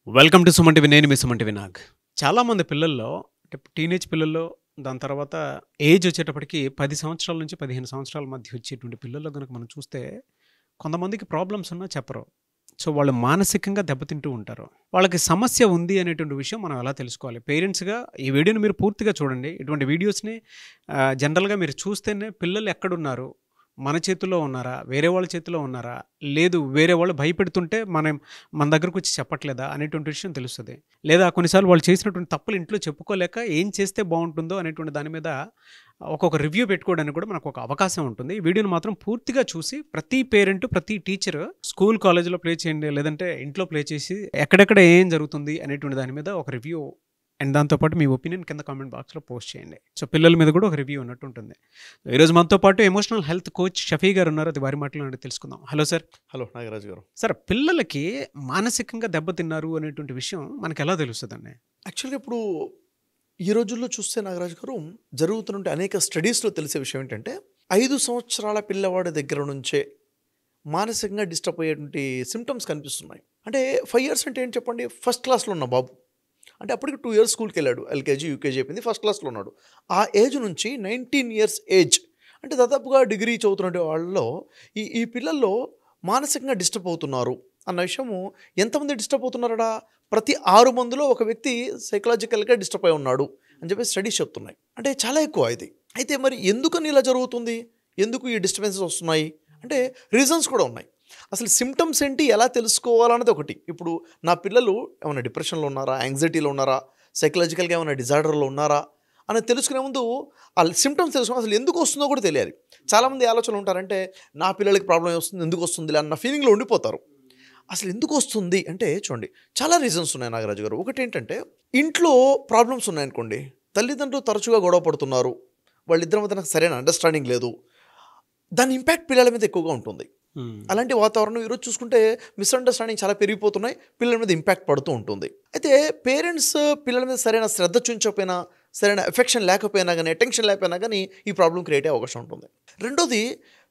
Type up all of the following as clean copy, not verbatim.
Welcome to Suman TV. నేను మీ Suman TV Nag. చాలామంది పిల్లల్లో అంటే టీనేజ్ పిల్లల్లో దాని తర్వాత ఏజ్ వచ్చేటప్పటికి 10 సంవత్సరాల నుంచి 15 సంవత్సరాల మధ్య వచ్చేటువంటి పిల్లల్లో గనుక మనం చూస్తే కొంతమందికి ప్రాబ్లమ్స్ ఉన్నా చెప్పరు. సో, వాళ్ళు మానసికంగా దెబ్బతింటూ ఉంటారు. వాళ్ళకి సమస్య ఉంది అనేటువంటి విషయం మనం ఎలా తెలుసుకోవాలి? పేరెంట్స్‌గా ఈ వీడియోని మీరు పూర్తిగా చూడండి. ఇటువంటి వీడియోస్‌ని జనరల్‌గా మీరు చూస్తేనే పిల్లలు ఎక్కడున్నారు? మన చేతుల్లో ఉన్నారా? వేరే వాళ్ళ చేతిలో ఉన్నారా? లేదు వేరే వాళ్ళు భయపెడుతుంటే మన దగ్గరకొచ్చి చెప్పట్లేదా? అనేటువంటి విషయం తెలుస్తది. లేదా కొన్నిసార్లు వాళ్ళు చేసినటువంటి తప్పులు ఇంట్లో చెప్పుకోలేక ఏం చేస్తే బావుంటుందో అనేటువంటి దాని మీద ఒక్కొక్క రివ్యూ పెట్టుకోవడానికి కూడా మనకు ఒక అవకాశం ఉంటుంది. ఈ వీడియోని మాత్రం పూర్తిగా చూసి ప్రతి పేరెంట్, ప్రతి టీచరు స్కూల్, కాలేజ్‌లో ప్లే చేయండి. లేదంటే ఇంట్లో ప్లే చేసి ఎక్కడెక్కడ ఏం జరుగుతుంది అనేటువంటి దాని మీద ఒక రివ్యూ అండ్ దాంతో పాటు మీ ఒపీనియన్ కింద కామెంట్ బాక్స్‌లో పోస్ట్ చేయండి. సో, పిల్లల మీద కూడా ఒక రివ్యూ ఉన్నట్టు ఉంటుంది. ఈరోజు మనతో పాటు ఎమోషనల్ హెల్త్ కోచ్ షఫీ గారు ఉన్నారు. అది వారి మాటల్లో అడిగి తెలుసుకుందాం. Hello sir. హలో నాగరాజు గారు. సార్, పిల్లలకి మానసికంగా దెబ్బతిన్నారు అనేటువంటి విషయం మనకెలా తెలుస్తదండి? యాక్చువల్గా ఇప్పుడు ఈ రోజుల్లో చూస్తే నాగరాజు గారు జరుగుతున్న అనేక స్టడీస్లో తెలిసే విషయం ఏంటంటే 5 సంవత్సరాల పిల్లవాడి దగ్గర నుంచే మానసికంగా డిస్టర్బ్ అయ్యేటువంటి సిమ్టమ్స్ కనిపిస్తున్నాయి. అంటే 5 ఇయర్స్ అంటే ఏంటి చెప్పండి, ఫస్ట్ క్లాస్లో ఉన్న బాబు అంటే అప్పటికి 2 ఇయర్స్ స్కూల్కి వెళ్ళాడు, ఎల్కేజీ యూకేజీ అయిపోయింది, ఫస్ట్ క్లాస్లో ఉన్నాడు. ఆ ఏజ్ నుంచి 19 ఇయర్స్ ఏజ్ అంటే దాదాపుగా డిగ్రీ చదువుతున్న వాళ్ళలో ఈ ఈ పిల్లల్లో మానసికంగా డిస్టర్బ్ అవుతున్నారు అన్న విషయము. ఎంతమంది డిస్టర్బ్ అవుతున్నారడా? ప్రతి 6 మందిలో ఒక వ్యక్తి సైకలాజికల్గా డిస్టర్బ్ అయి ఉన్నాడు అని చెప్పి స్టడీస్ చెప్తున్నాయి. అంటే చాలా ఎక్కువ ఇది. అయితే మరి ఎందుకని ఇలా జరుగుతుంది, ఎందుకు ఈ డిస్టర్బెన్సెస్ వస్తున్నాయి అంటే రీజన్స్ కూడా ఉన్నాయి. అసలు సిమ్టమ్స్ ఏంటి, ఎలా తెలుసుకోవాలన్నది ఒకటి. ఇప్పుడు నా పిల్లలు ఏమైనా డిప్రెషన్లో ఉన్నారా, యాంగ్జైటీలో ఉన్నారా, సైకలాజికల్గా ఏమైనా డిజార్డర్లో ఉన్నారా అని తెలుసుకునే ముందు ఆ సిమ్టమ్స్ తెలుసుకుని అసలు ఎందుకు వస్తుందో కూడా తెలియాలి. చాలామంది ఆలోచనలు ఉంటారంటే నా పిల్లలకి ప్రాబ్లం వస్తుంది, ఎందుకు వస్తుంది అన్న ఫీలింగ్లో ఉండిపోతారు. అసలు ఎందుకు వస్తుంది అంటే చూడండి, చాలా రీజన్స్ ఉన్నాయి నాగరాజు గారు. ఒకటి ఏంటంటే ఇంట్లో ప్రాబ్లమ్స్ ఉన్నాయనుకోండి, తల్లిదండ్రులు తరచుగా గొడవ పడుతున్నారు, వాళ్ళిద్దరి మధ్య సరైన అండర్స్టాండింగ్ లేదు, దాని ఇంపాక్ట్ పిల్లల మీద ఎక్కువగా ఉంటుంది. అలాంటి వాతావరణం ఈరోజు చూసుకుంటే మిస్అండర్స్టాండింగ్ చాలా పెరిగిపోతున్నాయి, పిల్లల మీద ఇంపాక్ట్ పడుతూ ఉంటుంది. అయితే పేరెంట్స్ పిల్లల మీద సరైన శ్రద్ధ చూపించకపోయినా, సరైన ఎఫెక్షన్ లేకపోయినా కానీ, అటెన్షన్ లేకపోయినా కానీ ఈ ప్రాబ్లం క్రియేట్ అయ్యే అవకాశం ఉంటుంది. రెండోది,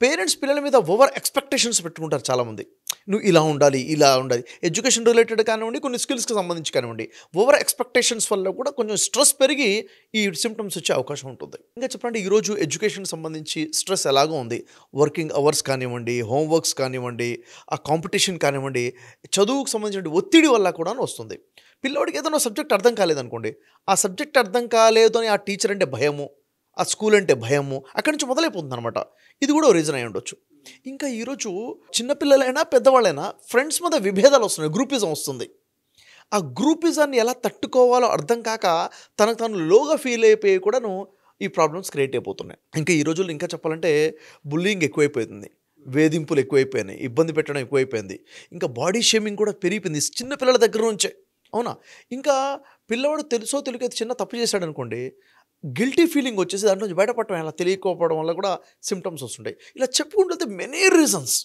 పేరెంట్స్ పిల్లల మీద ఓవర్ ఎక్స్పెక్టేషన్స్ పెట్టుకుంటారు చాలామంది. నువ్వు ఇలా ఉండాలి, ఇలా ఉండాలి, ఎడ్యుకేషన్ రిలేటెడ్ కానివ్వండి, కొన్ని స్కిల్స్కి సంబంధించి కానివ్వండి, ఓవర్ ఎక్స్పెక్టేషన్స్ వల్ల కూడా కొంచెం స్ట్రెస్ పెరిగి ఈ సిమ్టమ్స్ వచ్చే అవకాశం ఉంటుంది. ఇంకా చెప్పండి, ఈరోజు ఎడ్యుకేషన్కి సంబంధించి స్ట్రెస్ ఎలాగో ఉంది, వర్కింగ్ అవర్స్ కానివ్వండి, హోంవర్క్స్ కానివ్వండి, ఆ కాంపిటీషన్ కానివ్వండి, చదువుకు సంబంధించిన ఒత్తిడి వల్ల కూడా వస్తుంది. పిల్లవాడికి ఏదైనా సబ్జెక్ట్ అర్థం కాలేదనుకోండి, ఆ సబ్జెక్ట్ అర్థం కాలేదు అని ఆ టీచర్ అంటే భయము, ఆ స్కూల్ అంటే భయము, అక్కడి నుంచి మొదలైపోతుంది అనమాట. ఇది కూడా రీజన్ అయి ఉండొచ్చు. ఇంకా ఈరోజు చిన్నపిల్లలైనా పెద్దవాళ్ళైనా ఫ్రెండ్స్ మీద విభేదాలు వస్తున్నాయి, గ్రూపిజం వస్తుంది. ఆ గ్రూపిజాన్ని ఎలా తట్టుకోవాలో అర్థం కాక తనకు తాను లోగా ఫీల్ అయిపోయి కూడాను ఈ ప్రాబ్లమ్స్ క్రియేట్ అయిపోతున్నాయి. ఇంకా ఈ రోజుల్లో ఇంకా చెప్పాలంటే బుల్లింగ్ ఎక్కువైపోతుంది, వేధింపులు ఎక్కువైపోయినాయి, ఇబ్బంది పెట్టడం ఎక్కువైపోయింది, ఇంకా బాడీ షేమింగ్ కూడా పెరిగిపోయింది చిన్న పిల్లల దగ్గర నుంచే. అవునా? ఇంకా పిల్లవాడు తెలుసో తెలియక చిన్న తప్పు చేశాడు అనుకోండి, గిల్టీ ఫీలింగ్ వచ్చేసి దాంట్లో నుంచి బయటపడటం, అలా తెలియకపోవడం వల్ల కూడా సిమ్టమ్స్ వస్తుంటాయి. ఇలా చెప్పుకుంటే మెనీ రీజన్స్,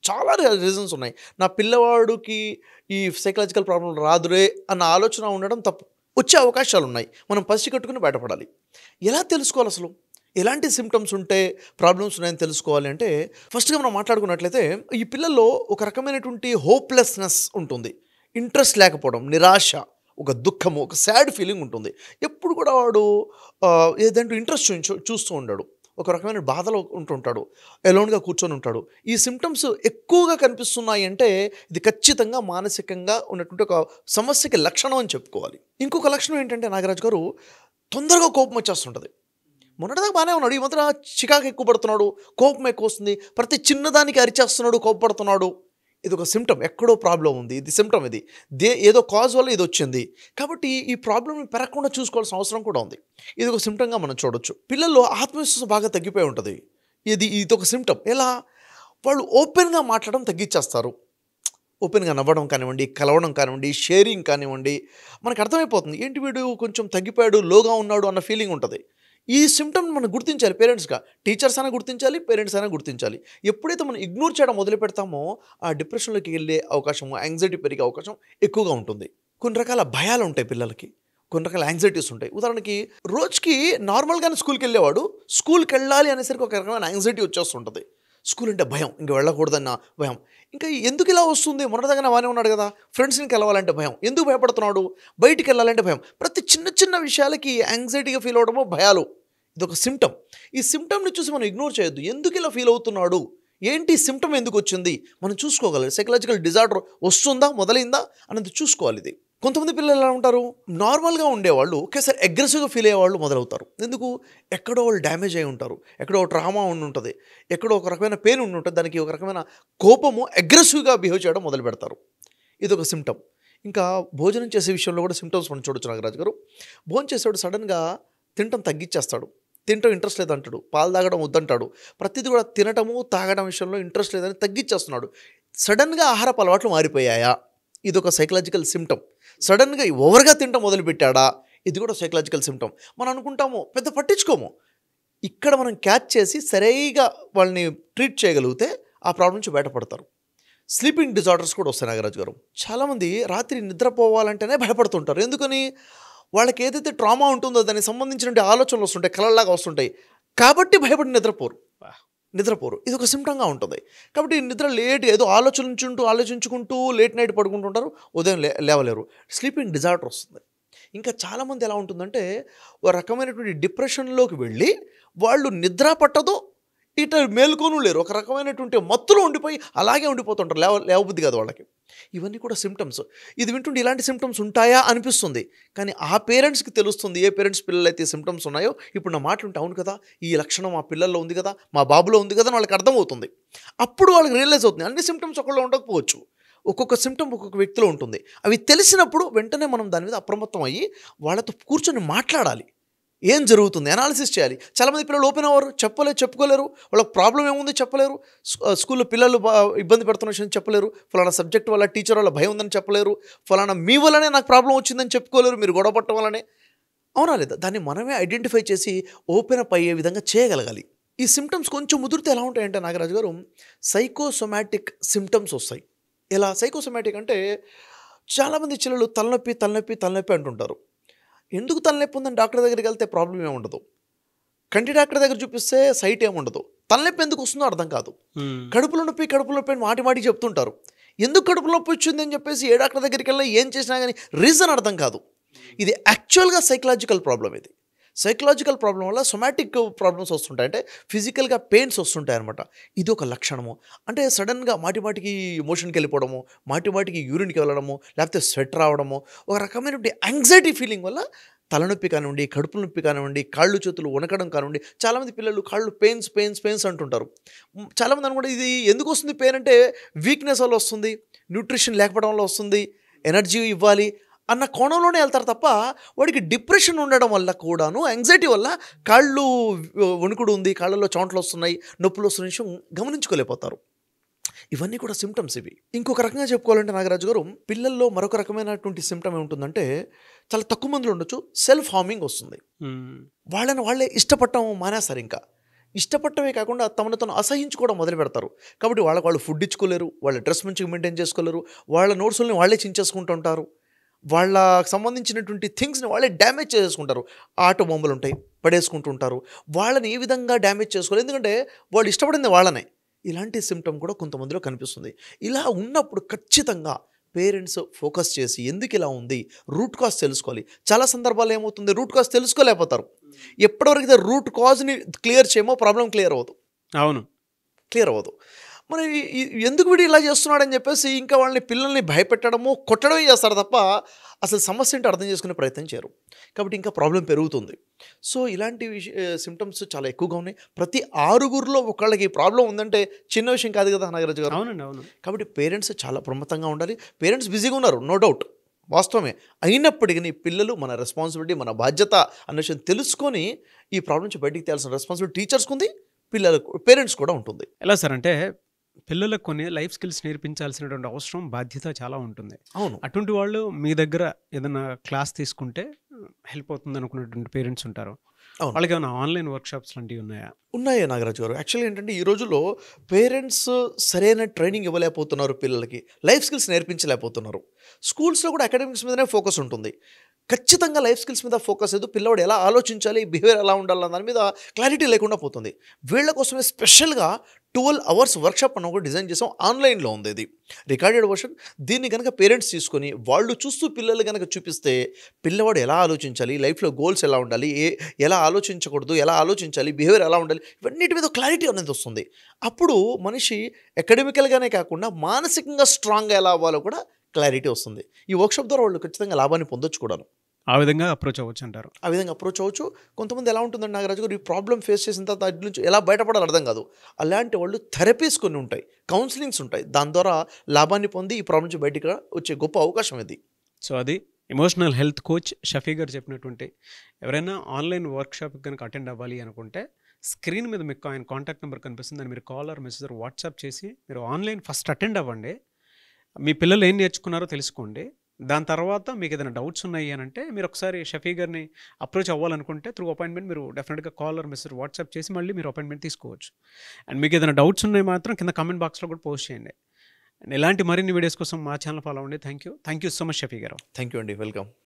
చాలా రీజన్స్ ఉన్నాయి. నా పిల్లవాడికి ఈ సైకలాజికల్ ప్రాబ్లం రాదురే అన్న ఆలోచన ఉండడం తప్పు. వచ్చే అవకాశాలు ఉన్నాయి, మనం పసిగట్టుకుని బయటపడాలి. ఎలా తెలుసుకోవాలి అసలు, ఎలాంటి సిమ్టమ్స్ ఉంటే ప్రాబ్లమ్స్ ఉన్నాయని తెలుసుకోవాలి అంటే, ఫస్ట్గా మనం మాట్లాడుకున్నట్లయితే ఈ పిల్లల్లో ఒక రకమైనటువంటి హోప్లెస్నెస్ ఉంటుంది, ఇంట్రెస్ట్ లేకపోవడం, నిరాశ, ఒక దుఃఖము, ఒక సాడ్ ఫీలింగ్ ఉంటుంది. ఎప్పుడు కూడా వాడు ఏదంటూ ఇంట్రెస్ట్ చూస్తూ ఉంటాడు, ఒక రకమైన బాధలో ఉంటుంటాడు, ఎలోన్గా కూర్చొని ఉంటాడు. ఈ సిమ్టమ్స్ ఎక్కువగా కనిపిస్తున్నాయి అంటే ఇది ఖచ్చితంగా మానసికంగా ఉన్నటువంటి ఒక సమస్యకి లక్షణం అని చెప్పుకోవాలి. ఇంకొక లక్షణం ఏంటంటే నాగరాజు గారు, తొందరగా కోపం వచ్చేస్తుంటుంది. మొన్నటిదాకా బాగానే ఉన్నాడు, ఈ మాత్రం చికాకు ఎక్కువ పడుతున్నాడు, కోపం ఎక్కువ వస్తుంది, ప్రతి చిన్నదానికి అరిచేస్తున్నాడు, కోపపడుతున్నాడు. ఇది ఒక సిమ్టమ్, ఎక్కడో ప్రాబ్లం ఉంది, ఇది సిమ్టమ్, ఇది ఏదో కాజ్ వల్ల ఇది వచ్చింది. కాబట్టి ఈ ప్రాబ్లమ్ని పెరగకుండా చూసుకోవాల్సిన అవసరం కూడా ఉంది. ఇది ఒక సిమ్టమ్గా మనం చూడొచ్చు. పిల్లల్లో ఆత్మవిశ్వాసం బాగా తగ్గిపోయి ఉంటుంది, ఇది ఒక సిమ్టమ్. ఎలా? వాళ్ళు ఓపెన్గా మాట్లాడడం తగ్గించేస్తారు. ఓపెన్గా నవ్వడం కానివ్వండి, కలవడం కానివ్వండి, షేరింగ్ కానివ్వండి, మనకు అర్థమైపోతుంది ఏంటి వీడు కొంచెం తగ్గిపోయాడు, లోగా ఉన్నాడు అన్న ఫీలింగ్ ఉంటుంది. ఈ సిమ్టమ్ మనం గుర్తించాలి, పేరెంట్స్గా, టీచర్స్ అయినా గుర్తించాలి, పేరెంట్స్ అయినా గుర్తించాలి. ఎప్పుడైతే మనం ఇగ్నోర్ చేయడం మొదలు పెడతామో ఆ డిప్రెషన్లోకి వెళ్ళే అవకాశం, యాంగ్జైటీ పెరిగే అవకాశం ఎక్కువగా ఉంటుంది. కొన్ని రకాల భయాలు ఉంటాయి పిల్లలకి, కొన్ని రకాల యాంగ్జైటీస్ ఉంటాయి. ఉదాహరణకి రోజుకి నార్మల్గానే స్కూల్కి వెళ్ళేవాడు, స్కూల్కి వెళ్ళాలి అనేసరికి ఒక రకమైన యాంగ్జైటీ వచ్చేస్తుంటుంది. స్కూల్ అంటే భయం, ఇంక వెళ్ళకూడదన్న భయం. ఇంకా ఎందుకు ఇలా వస్తుంది? మొన్నటిదాకా బాగానే ఉన్నాడు కదా, ఫ్రెండ్స్ని కలవాలంటే భయం, ఎందుకు భయపడుతున్నాడు? బయటికి వెళ్ళాలంటే భయం. ప్రతి చిన్న చిన్న విషయాలకి యాంగ్జైటీగా ఫీల్ అవడము, భయాలు, ఇదొక సిమ్టమ్. ఈ సిమ్టమ్ని చూసి మనం ఇగ్నోర్ చేయొద్దు. ఎందుకు ఇలా ఫీల్ అవుతున్నాడు, ఏంటి సిమ్టమ్, ఎందుకు వచ్చింది, మనం చూసుకోగలం. సైకలాజికల్ డిజార్డర్ వస్తుందా, మొదలైందా అన్నది చూసుకోవాలి. ఇది కొంతమంది పిల్లలు ఎలా ఉంటారు, నార్మల్గా ఉండేవాళ్ళు ఒకేసారి అగ్రెసివ్గా ఫీల్ అయ్యేవాళ్ళు మొదలవుతారు. ఎందుకు? ఎక్కడో వాళ్ళు డ్యామేజ్ అయి ఉంటారు, ఎక్కడో ట్రామా ఉండి ఉంటుంది, ఎక్కడో ఒక రకమైన పెయిన్ ఉండి ఉంటుంది, దానికి ఒక రకమైన కోపము, అగ్రెసివ్గా బిహేవ్ చేయడం మొదలు పెడతారు. ఇదొక సిమ్టమ్. ఇంకా భోజనం చేసే విషయంలో కూడా సిమ్టమ్స్ మనం చూడొచ్చు నాగరాజు గారు. భోజనం చేసేవాడు సడన్గా తినటం తగ్గించేస్తాడు, తినటం ఇంట్రెస్ట్ లేదంటాడు, పాలు తాగడం వద్దంటాడు, ప్రతిదీ కూడా తినటము తాగడం విషయంలో ఇంట్రెస్ట్ లేదని తగ్గించేస్తున్నాడు. సడన్గా ఆహారపు అలవాట్లు మారిపోయాయా? ఇదొక సైకలాజికల్ సిమ్టమ్. సడన్గా ఓవర్గా తినటం మొదలుపెట్టాడా? ఇది కూడా సైకలాజికల్ సిమ్టమ్. మనం అనుకుంటాము, పెద్ద పట్టించుకోము. ఇక్కడ మనం క్యాచ్ చేసి సరిగా వాళ్ళని ట్రీట్ చేయగలిగితే ఆ ప్రాబ్లం నుంచి బయటపడతారు. స్లీపింగ్ డిజార్డర్స్ కూడా వస్తాయి నాగరాజు గారు. చాలామంది రాత్రి నిద్రపోవాలంటేనే భయపడుతుంటారు. ఎందుకని? వాళ్ళకి ఏదైతే ట్రామా ఉంటుందో దానికి సంబంధించిన ఆలోచనలు వస్తుంటాయి, కలల్లాగా వస్తుంటాయి, కాబట్టి భయపడి నిద్రపోరు. ఇది ఒక సిమ్టంగా ఉంటుంది. కాబట్టి నిద్ర లేట్, ఏదో ఆలోచించుకుంటూ లేట్ నైట్ పడుకుంటుంటారు, ఉదయం లేవలేరు. స్లీపింగ్ డిజార్డర్ వస్తుంది. ఇంకా చాలామంది ఎలా ఉంటుందంటే, ఒక రకమైనటువంటి డిప్రెషన్లోకి వెళ్ళి వాళ్ళు నిద్ర పట్టదో, ఇట మేలుకోను లేరు, ఒక రకమైనటువంటి మత్తులో ఉండిపోయి అలాగే ఉండిపోతుంటారు, లేవబుద్ధి కాదు వాళ్ళకి. ఇవన్నీ కూడా సిమ్టమ్స్. ఇది వింటుంటే ఇలాంటి సిమ్టమ్స్ ఉంటాయా అనిపిస్తుంది, కానీ ఆ పేరెంట్స్కి తెలుస్తుంది. ఏ పేరెంట్స్ పిల్లలైతే సిమ్టమ్స్ ఉన్నాయో, ఇప్పుడు నా మాటలు ఉంటే అవును కదా, ఈ లక్షణం మా పిల్లల్లో ఉంది కదా, మా బాబులో ఉంది కదా అని వాళ్ళకి అర్థమవుతుంది. అప్పుడు వాళ్ళకి రియలైజ్ అవుతుంది. అన్ని సిమ్టమ్స్ ఒకళ్ళు ఉండకపోవచ్చు, ఒక్కొక్క సిమ్టమ్ ఒక్కొక్క వ్యక్తిలో ఉంటుంది. అవి తెలిసినప్పుడు వెంటనే మనం దాని మీద అప్రమత్తం అయ్యి వాళ్ళతో కూర్చొని మాట్లాడాలి. ఏం జరుగుతుంది అనాలిసిస్ చేయాలి. చాలామంది పిల్లలు ఓపెన్ అవ్వరు, చెప్పుకోలేరు, వాళ్ళకి ప్రాబ్లం ఏముంది చెప్పలేరు, స్కూల్లో పిల్లలు ఇబ్బంది పెడుతున్న విషయం చెప్పలేరు, ఫలానా సబ్జెక్ట్ వల్ల టీచర్ వల్ల భయం ఉందని చెప్పలేరు, ఫలానా మీ వల్లనే నాకు ప్రాబ్లం వచ్చిందని చెప్పుకోలేరు, మీరు గొడవ పట్టడం వల్లనే. అవునా లేదా? దాన్ని మనమే ఐడెంటిఫై చేసి ఓపెన్ అప్ అయ్యే విధంగా చేయగలగాలి. ఈ సిమ్టమ్స్ కొంచెం ముదిరితే ఎలా ఉంటాయంటే నాగరాజు గారు, సైకోసొమాటిక్ సిమ్టమ్స్ వస్తాయి. ఎలా సైకోసొమాటిక్ అంటే, చాలామంది చిన్నలు తలనొప్పి అంటుంటారు. ఎందుకు తలనొప్పి ఉందని డాక్టర్ దగ్గరికి వెళ్తే ప్రాబ్లం ఏముండదు, కంటి డాక్టర్ దగ్గర చూపిస్తే సైట్ ఏముండదు, తలనొప్పి ఎందుకు వస్తుందో అర్థం కాదు. కడుపులో నొప్పి అని మాటి చెప్తుంటారు. ఎందుకు కడుపులో నొప్పి వచ్చింది అని చెప్పేసి ఏ డాక్టర్ దగ్గరికి వెళ్ళినా ఏం చేసినా కానీ రీజన్ అర్థం కాదు. ఇది యాక్చువల్గా సైకలాజికల్ ప్రాబ్లం. ఇది సైకలాజికల్ ప్రాబ్లం వల్ల సొమాటిక్ ప్రాబ్లమ్స్ వస్తుంటాయి, అంటే ఫిజికల్గా పెయిన్స్ వస్తుంటాయి అనమాట. ఇది ఒక లక్షణము. అంటే సడన్గా మాటికి మోషన్కి వెళ్ళిపోవడము, మాటికి యూరిన్కి వెళ్ళడము, లేకపోతే స్వెట్ రావడము, ఒక రకమైనటువంటి యాంగ్జైటీ ఫీలింగ్ వల్ల తలనొప్పి కానివ్వండి, కడుపు నొప్పి కానివ్వండి, కాళ్ళు చేతులు వణకడం కానివ్వండి. చాలామంది పిల్లలు కాళ్ళు పెయిన్స్ అంటుంటారు. చాలామంది అనుకుంటే ఇది ఎందుకు వస్తుంది పెయిన్ అంటే, వీక్నెస్ వల్ల వస్తుంది, న్యూట్రిషన్ లేకపోవడం వల్ల వస్తుంది, ఎనర్జీ ఇవ్వాలి అన్న కోణంలోనే వెళ్తారు తప్ప, వాడికి డిప్రెషన్ ఉండడం వల్ల కూడాను, యాంగ్జైటీ వల్ల కాళ్ళు వణుకుడు ఉంది, కాళ్ళలో చోంట్లు వస్తున్నాయి, నొప్పులు వస్తున్న విషయం గమనించుకోలేకపోతారు. ఇవన్నీ కూడా సిమ్టమ్స్. ఇవి ఇంకొక రకంగా చెప్పుకోవాలంటే నాగరాజు గారు, పిల్లల్లో మరొక రకమైనటువంటి సిమ్టమ్ ఏముంటుందంటే, చాలా తక్కువ మందిలో ఉండొచ్చు, సెల్ఫ్ హార్మింగ్ వస్తుంది. వాళ్ళే ఇష్టపడటం మానేస్తారు. ఇంకా ఇష్టపడటమే కాకుండా తమను తను అసహించుకోవడం మొదలు పెడతారు. కాబట్టి వాళ్ళు ఫుడ్ ఇచ్చుకోలేరు, వాళ్ళ డ్రెస్ మంచిగా మెయింటైన్ చేసుకోలేరు, వాళ్ళ నోట్స్ని వాళ్ళే చించేసుకుంటూ ఉంటారు, వాళ్ళకి సంబంధించినటువంటి థింగ్స్ని వాళ్ళే డ్యామేజ్ చేసుకుంటారు. ఆటో బొమ్మలు ఉంటాయి పడేసుకుంటుంటారు, వాళ్ళని ఏ విధంగా డ్యామేజ్ చేసుకోవాలి, ఎందుకంటే వాళ్ళు ఇష్టపడింది వాళ్ళనే. ఇలాంటి సిమ్టమ్ కూడా కొంతమందిలో కనిపిస్తుంది. ఇలా ఉన్నప్పుడు ఖచ్చితంగా పేరెంట్స్ ఫోకస్ చేసి ఎందుకు ఇలా ఉంది, రూట్ కాజ్ తెలుసుకోవాలి. చాలా సందర్భాలు ఏమవుతుంది, రూట్ కాజ్ తెలుసుకోలేకపోతారు. ఎప్పటివరకు రూట్ కాజ్ని క్లియర్ చేయమో ప్రాబ్లం క్లియర్ అవ్వదు. మరి ఎందుకు వీడు ఇలా చేస్తున్నాడని చెప్పేసి ఇంకా పిల్లల్ని భయపెట్టడము, కొట్టడమే చేస్తారు తప్ప అసలు సమస్య ఏంటో అర్థం చేసుకునే ప్రయత్నం చేయరు. కాబట్టి ఇంకా ప్రాబ్లం పెరుగుతుంది. సో ఇలాంటి సిమ్టమ్స్ చాలా ఎక్కువగా ఉన్నాయి. ప్రతి 6 ఒకళ్ళకి ప్రాబ్లం ఉందంటే చిన్న విషయం కాదు కదా నాగరాజు గారు. అవును. కాబట్టి పేరెంట్స్ చాలా ప్రమత్తంగా ఉండాలి. పేరెంట్స్ బిజీగా ఉన్నారు, నో డౌట్, వాస్తవమే. అయినప్పటికీ పిల్లలు మన రెస్పాన్సిబిలిటీ, మన బాధ్యత అన్న విషయం తెలుసుకొని ఈ ప్రాబ్లం నుంచి బయటికి తేల్సిన రెస్పాన్సిబిలిటీ టీచర్స్కి ఉంది, పిల్లలకు, పేరెంట్స్ కూడా ఉంటుంది. ఎలా సార్ అంటే, పిల్లలకు కొన్ని లైఫ్ స్కిల్స్ నేర్పించాల్సినటువంటి అవసరం, బాధ్యత చాలా ఉంటుంది. అవును. అటువంటి వాళ్ళు మీ దగ్గర ఏదైనా క్లాస్ తీసుకుంటే హెల్ప్ అవుతుంది అనుకున్నటువంటి పేరెంట్స్ ఉంటారు. వాళ్ళకి ఏమైనా ఆన్లైన్ వర్క్షాప్స్ లాంటివి ఉన్నాయా నాగరాజు గారు? యాక్చువల్లీ ఏంటంటే, ఈ రోజుల్లో పేరెంట్స్ సరైన ట్రైనింగ్ ఇవ్వలేకపోతున్నారు, పిల్లలకి లైఫ్ స్కిల్స్ నేర్పించలేకపోతున్నారు. స్కూల్స్లో కూడా అకాడమిక్స్ మీదనే ఫోకస్ ఉంటుంది. ఖచ్చితంగా లైఫ్ స్కిల్స్ మీద ఫోకస్ లేదు. పిల్లవాడు ఎలా ఆలోచించాలి, బిహేవియర్ ఎలా ఉండాలన్న దాని మీద క్లారిటీ లేకుండా పోతుంది. వీళ్ళ కోసమే స్పెషల్గా 12 అవర్స్ వర్క్షాప్ మనం కూడా డిజైన్ చేసాం. ఆన్లైన్లో ఉంది ఇది రికార్డెడ్ వర్షన్. దీన్ని కనుక పేరెంట్స్ తీసుకొని వాళ్ళు చూస్తూ పిల్లలు కనుక చూపిస్తే పిల్లవాడు ఎలా ఆలోచించాలి, లైఫ్లో గోల్స్ ఎలా ఉండాలి, ఎలా ఆలోచించకూడదు, ఎలా ఆలోచించాలి, బిహేవియర్ ఎలా ఉండాలి, ఇవన్నిటి మీద క్లారిటీ అనేది వస్తుంది. అప్పుడు మనిషి అకాడమికల్గానే కాకుండా మానసికంగా స్ట్రాంగ్గా ఎలా అవ్వాలో కూడా క్లారిటీ వస్తుంది. ఈ వర్క్షాప్ ద్వారా వాళ్ళు ఖచ్చితంగా లాభాన్ని పొందొచ్చు కూడాను. ఆ విధంగా అప్రోచ్ అవ్వచ్చు అంటారు. ఆ విధంగా అప్రోచ్ అవ్వచ్చు. కొంతమంది ఎలా ఉంటుందండి నాగరాజు గారు, ఈ ప్రాబ్లం ఫేస్ చేసిన తర్వాత వాటి నుంచి ఎలా బయటపడాలో అర్థం కాదు. అలాంటి వాళ్ళు థెరపీస్ కొన్ని ఉంటాయి, కౌన్సిలింగ్స్ ఉంటాయి. దాని ద్వారా లాభాన్ని పొంది ఈ ప్రాబ్లం నుంచి బయటకు వచ్చే గొప్ప అవకాశం ఇది. సో అది ఎమోషనల్ హెల్త్ కోచ్ షఫీ గారు చెప్పినటువంటి, ఎవరైనా ఆన్లైన్ వర్క్షాప్కి కనుక అటెండ్ అవ్వాలి అనుకుంటే స్క్రీన్ మీద మీకు ఆయన కాంటాక్ట్ నెంబర్ కనిపిస్తుంది. దాన్ని మీరు కాల్ ఆర్ మెసేజ్ వాట్సాప్ చేసి మీరు ఆన్లైన్ ఫస్ట్ అటెండ్ అవ్వండి. మీ పిల్లలు ఏం నేర్చుకున్నారో తెలుసుకోండి. దాని తర్వాత మీకు ఏదైనా డౌట్స్ ఉన్నాయి అని అంటే మీరు ఒకసారి షఫీ గారిని అప్రోచ్ అవ్వాలనుకుంటే త్రూ అపాయింట్మెంట్ మీరు డెఫినెట్గా కాల్ ఆర్ మెసేజ్ వాట్సాప్ చేసి మళ్ళీ మీరు అపాయింట్మెంట్ తీసుకోవచ్చు. అండ్ మీకు ఏదైనా డౌట్స్ ఉన్నాయి మాత్రం కింద కామెంట్ బాక్స్లో కూడా పోస్ట్ చేయండి. అండ్ ఇలాంటి మరిన్ని వీడియోస్ కోసం మా ఛానల్ ఫాలో అవ్వండి. Thank you so much Shafi గారు. థ్యాంక్ యూ అండి, వెల్కమ్.